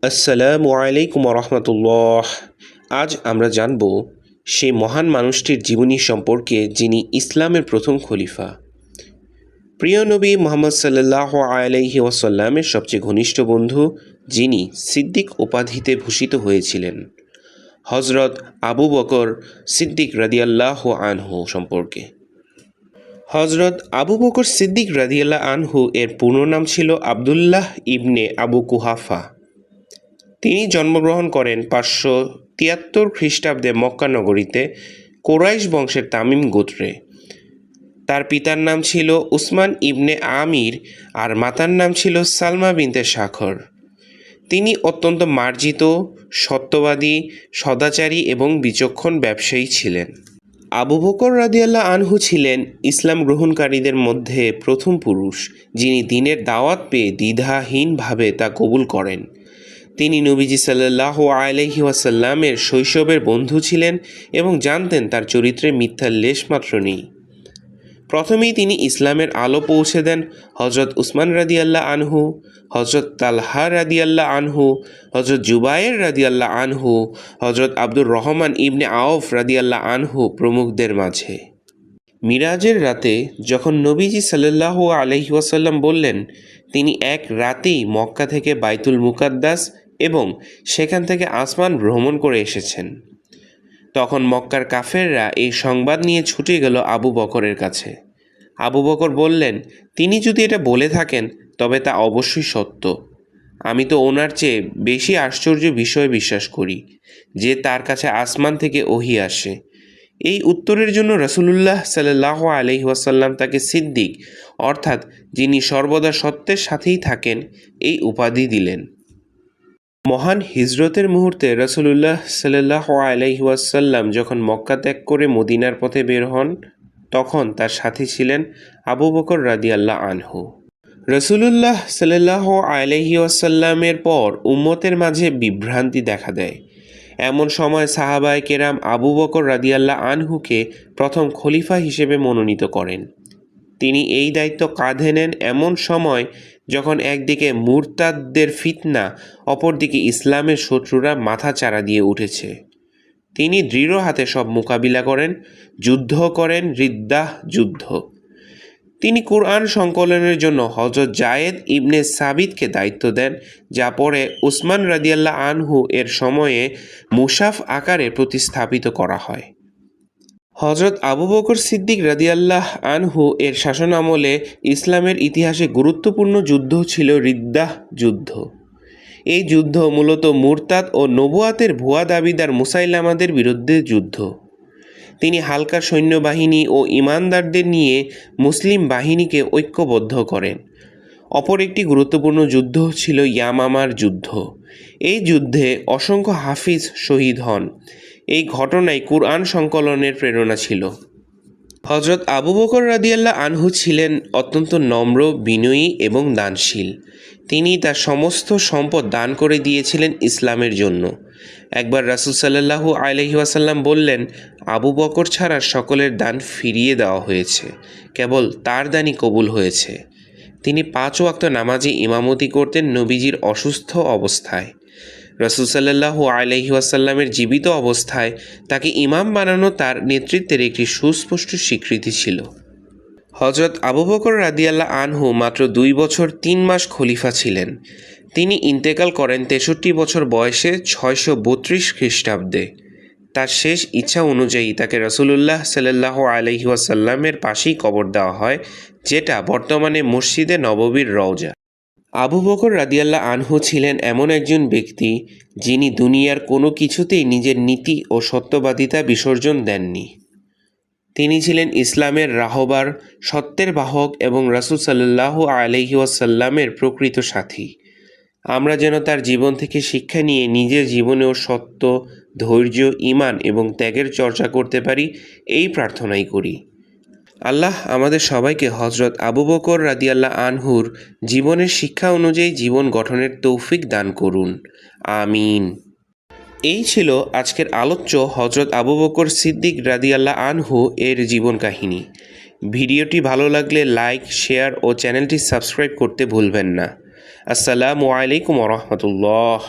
আসসালামু আলাইকুম রহমতুল্লাহ। আজ আমরা জানব সেই মহান মানুষটির জীবনী সম্পর্কে যিনি ইসলামের প্রথম খলিফা। প্রিয় নবী মুহাম্মদ সাল্লাল্লাহু আলাইহি ওয়াসাল্লামের সবচেয়ে ঘনিষ্ঠ বন্ধু, যিনি সিদ্দিক উপাধিতে ভূষিত হয়েছিলেন, হজরত আবু বকর সিদ্দিক রাদিয়াল্লাহু আনহু সম্পর্কে। হজরত আবু বকর সিদ্দিক রাদিয়াল্লাহু আনহু এর পূর্ণ নাম ছিল আবদুল্লাহ ইবনে আবু কুহাফা। তিনি জন্মগ্রহণ করেন 573 খ্রিস্টাব্দে মক্কা নগরীতে কোরাইশ বংশের তামিম গোত্রে। তার পিতার নাম ছিল উসমান ইবনে আমির আর মাতার নাম ছিল সালমা বিনতে শাখর। তিনি অত্যন্ত মার্জিত, সত্যবাদী, সদাচারী এবং বিচক্ষণ ব্যবসায়ী ছিলেন। আবু বকর রাদিয়াল্লাহু আনহু ছিলেন ইসলাম গ্রহণকারীদের মধ্যে প্রথম পুরুষ যিনি দ্বীনের দাওয়াত পেয়ে দ্বিধাহীনভাবে তা কবুল করেন। তিনি নবীজি সাল্লাল্লাহু আলাইহি ওয়াসাল্লামের শৈশবের বন্ধু ছিলেন এবং জানতেন তার চরিত্রে মিথ্যার লেশমাত্র নেই। প্রথমেই তিনি ইসলামের আলো পৌঁছে দেন হজরত উসমান রাদিয়াল্লাহু আনহু, হজরত তালহা রাদিয়াল্লাহু আনহু, হজরত জুবায়ের রাদিয়াল্লাহু আনহু, হজরত আব্দুর রহমান ইবনে আউফ রাদিয়াল্লাহু আনহু প্রমুখদের মাঝে। মিরাজের রাতে যখন নবীজি সাল্লাল্লাহু আলাইহি ওয়াসাল্লাম বললেন তিনি এক রাতেই মক্কা থেকে বাইতুল মুকাদ্দাস এবং সেখান থেকে আসমান ভ্রমণ করে এসেছেন, তখন মক্কার কাফেররা এই সংবাদ নিয়ে ছুটে গেল আবু বকরের কাছে। আবু বকর বললেন, তিনি যদি এটা বলে থাকেন তবে তা অবশ্যই সত্য। আমি তো ওনার চেয়ে বেশি আশ্চর্য বিষয়ে বিশ্বাস করি যে তার কাছে আসমান থেকে ওহী আসে। এই উত্তরের জন্য রাসূলুল্লাহ সাল্লাল্লাহু আলাইহি ওয়াসাল্লাম তাকে সিদ্দিক, অর্থাৎ যিনি সর্বদা সত্যের সাথেই থাকেন, এই উপাধি দিলেন। মহান হিজরতের মুহূর্তে রাসূলুল্লাহ সাল্লাল্লাহু আলাইহি ওয়াসাল্লাম যখন মক্কা ত্যাগ করে মদিনার পথে বের হন, তখন তার সাথী ছিলেন আবু বকর রাদিয়াল্লাহু আনহু। রাসূলুল্লাহ সাল্লাল্লাহু আলাইহি ওয়াসাল্লামের পর উম্মতের মাঝে বিভ্রান্তি দেখা দেয়। এমন সময় সাহাবায়ে কেরাম আবু বকর রাদিয়াল্লাহু আনহুকে প্রথম খলিফা হিসেবে মনোনীত করেন। তিনি এই দায়িত্ব কাঁধে নেন এমন সময় যখন একদিকে মুরতাদদের ফিতনা, অপরদিকে ইসলামের শত্রুরা মাথা চাড়া দিয়ে উঠেছে। তিনি দৃঢ় হাতে সব মোকাবিলা করেন, যুদ্ধ করেন, রিদ্দাহ যুদ্ধ। তিনি কুরআন সংকলনের জন্য হযরত যায়েদ ইবনে সাবিতকে দায়িত্ব দেন, যা পরে উসমান রাদিয়াল্লাহু আনহু এর সময়ে মুশাফ আকারে প্রতিস্থাপিত করা হয়। হজরত আবু বকর সিদ্দিক রাদিয়াল্লাহু আনহু এর শাসন আমলে ইসলামের ইতিহাসে গুরুত্বপূর্ণ যুদ্ধ ছিল রিদ্দাহ যুদ্ধ। এই যুদ্ধ মূলত মুরতাদ ও নবুয়াতের ভুয়া দাবিদার মুসাইলামাদের বিরুদ্ধে যুদ্ধ। তিনি হালকা সৈন্যবাহিনী ও ঈমানদারদের নিয়ে মুসলিম বাহিনীকে ঐক্যবদ্ধ করেন। অপর একটি গুরুত্বপূর্ণ যুদ্ধ ছিল ইয়ামামার যুদ্ধ। এই যুদ্ধে অসংখ্য হাফিজ শহীদ হন। এই ঘটনায় কুরআন সংকলনের প্রেরণা ছিল। হজরত আবু বকর রাদিয়াল্লাহু আনহু ছিলেন অত্যন্ত নম্র, বিনয়ী এবং দানশীল। তিনি তার সমস্ত সম্পদ দান করে দিয়েছিলেন ইসলামের জন্য। একবার রাসূল সাল্লাল্লাহু আলাইহি ওয়াসাল্লাম বললেন, আবু বকর ছাড়া সকলের দান ফিরিয়ে দেওয়া হয়েছে, কেবল তার দানই কবুল হয়েছে। তিনি 5 ওয়াক্ত নামাজে ইমামতি করতেন নবীজির অসুস্থ অবস্থায়। রাসূল সাল্লাল্লাহু আলাইহি ওয়াসাল্লামের জীবিত অবস্থায় তাকে ইমাম বানানো তার নেতৃত্বের একটি সুস্পষ্ট স্বীকৃতি ছিল। হজরত আবু বকর রাদিয়াল্লাহু আনহু মাত্র 2 বছর 3 মাস খলিফা ছিলেন। তিনি ইন্তেকাল করেন 63 বছর বয়সে 632 খ্রিস্টাব্দে। তার শেষ ইচ্ছা অনুযায়ী তাকে রাসূলুল্লাহ সাল্লাল্লাহু আলাইহি ওয়াসাল্লামের পাশেই কবর দেওয়া হয়, যেটা বর্তমানে মসজিদে নববীর রওজা। আবু বকর রাদিয়াল্লাহু আনহু ছিলেন এমন একজন ব্যক্তি যিনি দুনিয়ার কোনো কিছুতেই নিজের নীতি ও সত্যবাদিতা বিসর্জন দেননি। তিনি ছিলেন ইসলামের রাহবার, সত্যের বাহক এবং রাসূল সাল্লাল্লাহু আলাইহি ওয়াসাল্লামের প্রকৃত সাথী। আমরা যেন তার জীবন থেকে শিক্ষা নিয়ে নিজের জীবনেও সত্য, ধৈর্য, ঈমান এবং ত্যাগের চর্চা করতে পারি, এই প্রার্থনাই করি। আল্লাহ আমাদের সবাইকে হজরত আবু বকর রাদিয়াল্লাহু আনহুর জীবনের শিক্ষা অনুযায়ী জীবন গঠনের তৌফিক দান করুন। আমিন। এই ছিল আজকের আলোচ্য হজরত আবু বকর সিদ্দিক রাদিয়াল্লাহু আনহু এর জীবন কাহিনী। ভিডিওটি ভালো লাগলে লাইক, শেয়ার ও চ্যানেলটি সাবস্ক্রাইব করতে ভুলবেন না। আসসালামু আলাইকুম ওয়া রাহমাতুল্লাহ।